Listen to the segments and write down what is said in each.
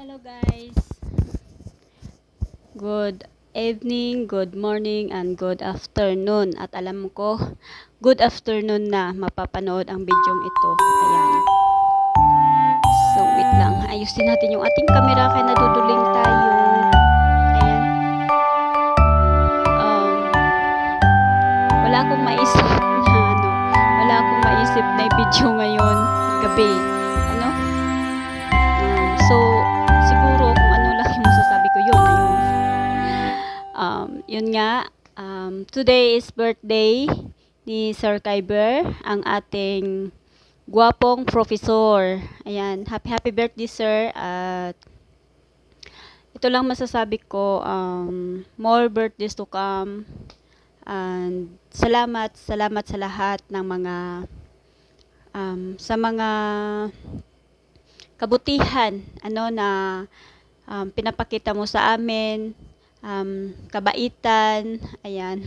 Hello guys. Good evening, good morning, and good afternoon. At alam ko, good afternoon na mapapanood ang bidyong ito. Ayan. So wait lang, ayusin natin yung ating camera kaya naduduling tayo. Ayan. Wala akong maisip na video ngayon gabi. So siguro kung ano lang yung masasabi ko yun nga, today is birthday ni Sir Kyber, ang ating gwapong professor. Ayan, happy birthday sir. At ito lang masasabi ko, more birthdays to come. And salamat sa lahat ng mga sa mga kabutihan na pinapakita mo sa amin, kabaitan, ayan.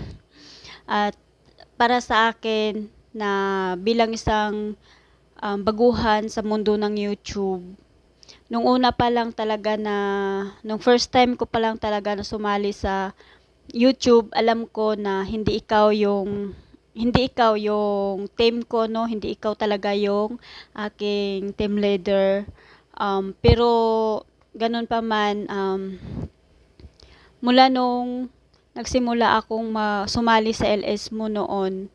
At para sa akin na bilang isang baguhan sa mundo ng YouTube, nung una pa lang talaga nung first time ko pa lang talaga na sumali sa YouTube, alam ko na hindi ikaw yung team ko, no? Hindi ikaw talaga yung aking team leader. Pero ganun pa man, mula nung nagsimula akong sumali sa LS mo noon,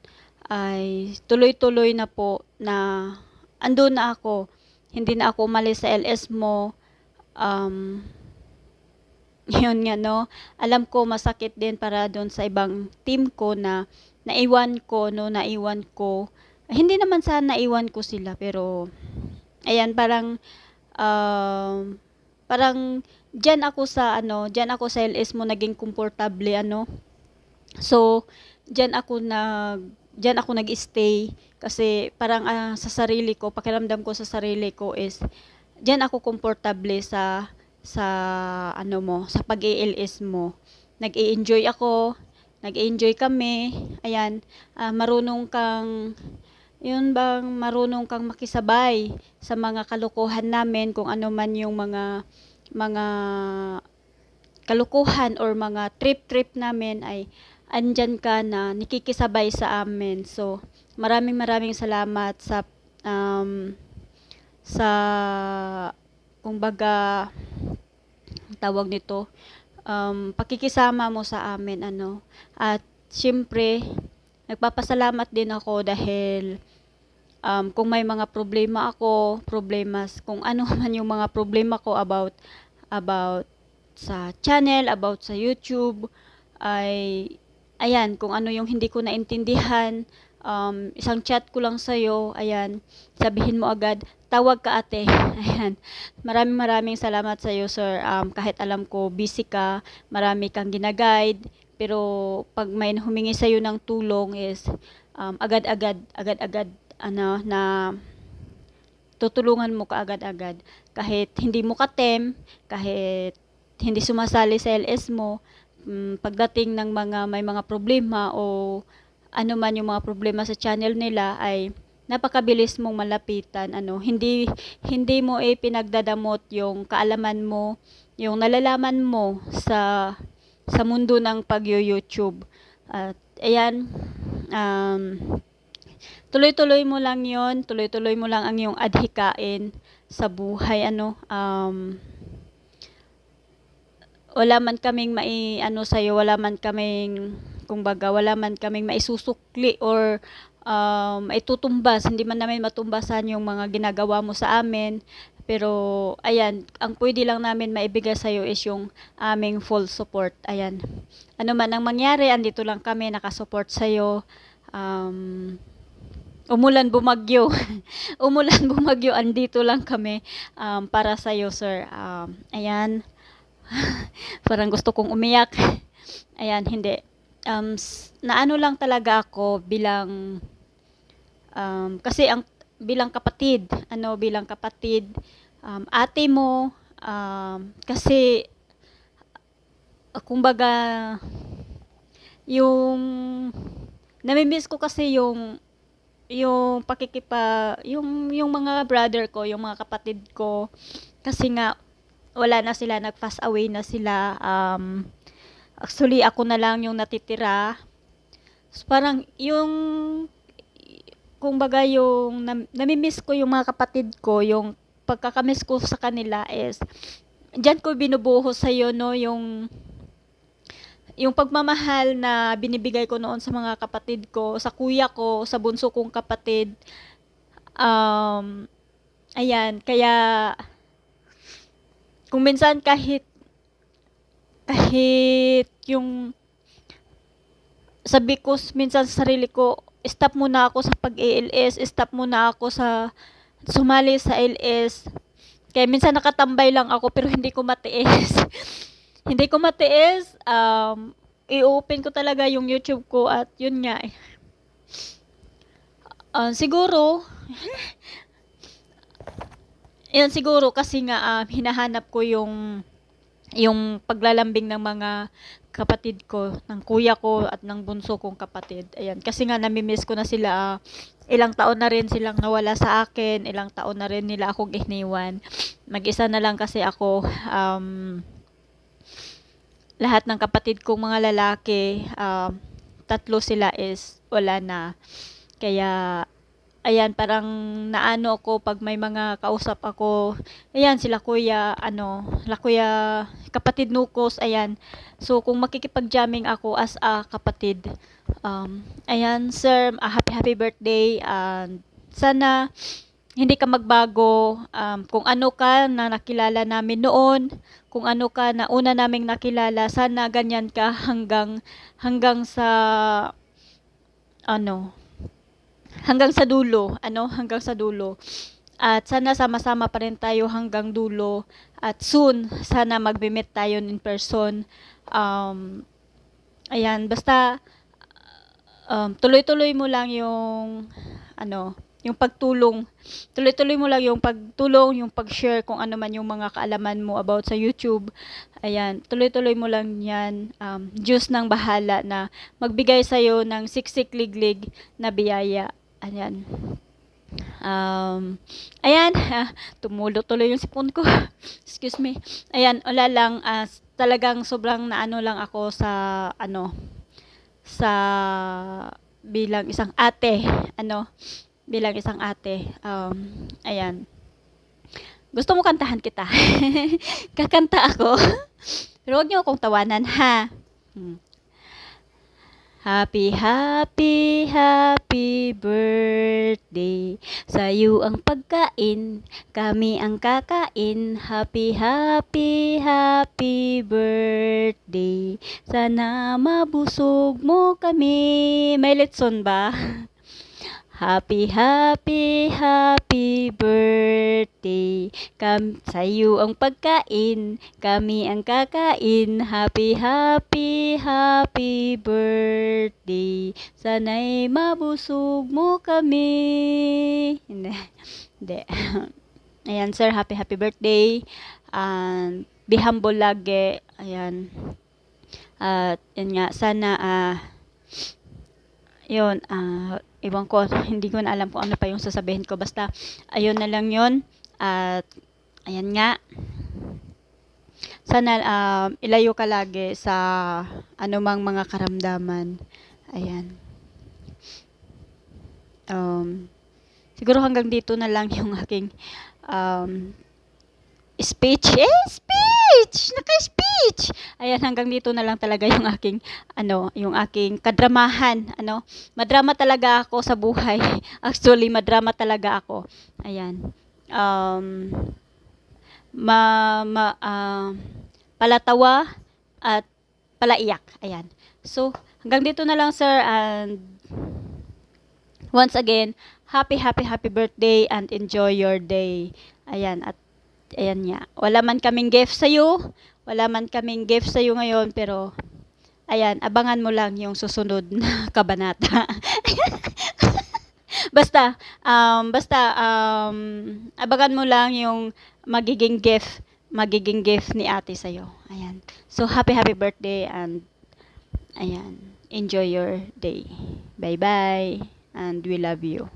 ay tuloy-tuloy na po na andun na ako. Hindi na ako umalis sa LS mo. Yun nga, no? Alam ko masakit din para doon sa ibang team ko na naiwan ko. Hindi naman sana naiwan ko sila, pero ayan, parang diyan ako sa LS mo naging komportable, So, diyan ako nag-stay kasi parang sa sarili ko, pakiramdam ko sa sarili ko is diyan ako komportable sa sa pag-i-LS mo. Nag-enjoy kami. Ayan, marunong kang makisabay sa mga kalokohan namin, kung ano man yung mga kalukuhan or mga trip namin, ay andyan ka na nakikisabay sa amin. So, maraming salamat sa kumbaga tawag nito, pakikisama mo sa amin, At syempre, nagpapasalamat din ako dahil kung may mga kung ano man yung mga problema ko about sa channel, about sa YouTube, ay ayan, kung ano yung hindi ko naintindihan, isang chat ko lang sa'yo, ayan, sabihin mo agad, tawag ka ate. Ayan, maraming salamat sa'yo sir. Kahit alam ko busy ka, marami kang ginaguide, pero pag may humingi sa'yo ng tulong is agad-agad na tutulungan mo ka agad-agad. Kahit hindi mo ka-tem, kahit hindi sumasali sa LS mo, pagdating ng may mga problema o ano man yung mga problema sa channel nila, ay napakabilis mong malapitan, hindi mo pinagdadamot yung kaalaman mo, yung nalalaman mo sa mundo ng pag-YouTube. At ayan, tuloy-tuloy mo lang ang iyong adhikain sa buhay, wala man kaming wala man kaming maisusukli or maitutumbas, hindi man namin matumbasan yung mga ginagawa mo sa amin. Pero ayan, ang pwede lang namin maibigay sa iyo is yung aming full support. Ayan, ano man ang mangyari, andito lang kami nakasupport sa iyo. Umulan bumagyo andito lang kami para sa iyo sir. Ayan, parang gusto kong umiyak. Ayan, hindi. Naano lang talaga ako bilang kasi bilang kapatid, ate mo, kasi kumbaga yung namimiss ko kasi yung yung mga brother ko, yung mga kapatid ko, kasi nga wala na sila, nag-pass away na sila. Actually, ako na lang yung natitira. So, parang yung, kumbaga yung, namimiss ko yung mga kapatid ko, yung pagkakamiss ko sa kanila is, diyan ko binubuhos sa'yo, no, yung pagmamahal na binibigay ko noon sa mga kapatid ko, sa kuya ko, sa bunso kong kapatid. Ayan, kaya, kung minsan kahit yung sabi ko minsan sa sarili ko, stop muna ako sa pag-ALS, stop muna ako sa sumali sa LS. Kaya minsan nakatambay lang ako pero hindi ko matiis. Hindi ko matiis, i-open ko talaga yung YouTube ko at yun nga eh. Siguro, yun siguro kasi nga hinahanap ko yung paglalambing ng mga kapatid ko, ng kuya ko at ng bunso kong kapatid. Ayan, kasi nga namimiss ko na sila. Ilang taon na rin silang nawala sa akin, ilang taon na rin nila akong iniwan. Mag-isa na lang kasi ako. Lahat ng kapatid kong mga lalaki, 3 sila is wala na. Kaya ayan, parang naano ako pag may mga kausap ako. Ayan, sila kuya, kapatid Nukos, ayan. So, kung makikipag-jamming ako as a kapatid, ayan, sir, happy birthday. Sana hindi ka magbago. Kung ano ka na nakilala namin noon, kung ano ka na una naming nakilala, sana ganyan ka hanggang sa, ano, hanggang sa dulo. At sana sama-sama pa rin tayo hanggang dulo. At soon, sana magbe-meet tayo in person. Ayan, basta tuloy-tuloy mo lang yung pagtulong. Tuloy-tuloy mo lang yung pagtulong, yung pag-share kung ano man yung mga kaalaman mo about sa YouTube. Ayan, tuloy-tuloy mo lang yan. Diyos nang bahala na magbigay sa'yo ng siksik liglig na biyaya. Ayan. Ayan, tumulo tuloy yung sipon ko. Excuse me. Ayan, wala lang, talagang sobrang naano lang ako sa bilang isang ate, ayan. Gusto mo kantahan kita? Kakanta ako. Pero huwag niyo akong tawanan, ha? Happy, happy, happy birthday. Sa'yo ang pagkain, kami ang kakain. Happy, happy, happy birthday. Sana mabusog mo kami. May litson ba? Happy, happy, happy birthday. Sa'yo ang pagkain, kami ang kakain. Happy, happy, happy birthday. Sana'y mabusog mo kami. Hindi. Ayan, sir, happy, happy birthday. Be humble lagi. Ayan. At yun nga, sana, yun, iwan ko, hindi ko na alam kung ano pa yung sasabihin ko. Basta, ayun na lang yun. At, ayan nga. Sana, ilayo ka lagi sa anumang mga karamdaman. Ayan. Siguro hanggang dito na lang yung aking speech. Naka-speech! Ayan, hanggang dito na lang talaga yung aking kadramahan. Madrama talaga ako sa buhay. Actually, madrama talaga ako. Ayan. Palatawa at palaiyak. Ayan. So, hanggang dito na lang, sir. And once again, happy birthday and enjoy your day. Ayan, at ayan nga. Wala man kaming gift sa'yo ngayon, pero ayan, abangan mo lang yung susunod na kabanata. basta abangan mo lang yung magiging gift ni ate sa'yo. Ayan. So, happy birthday and ayan, enjoy your day. Bye-bye and we love you.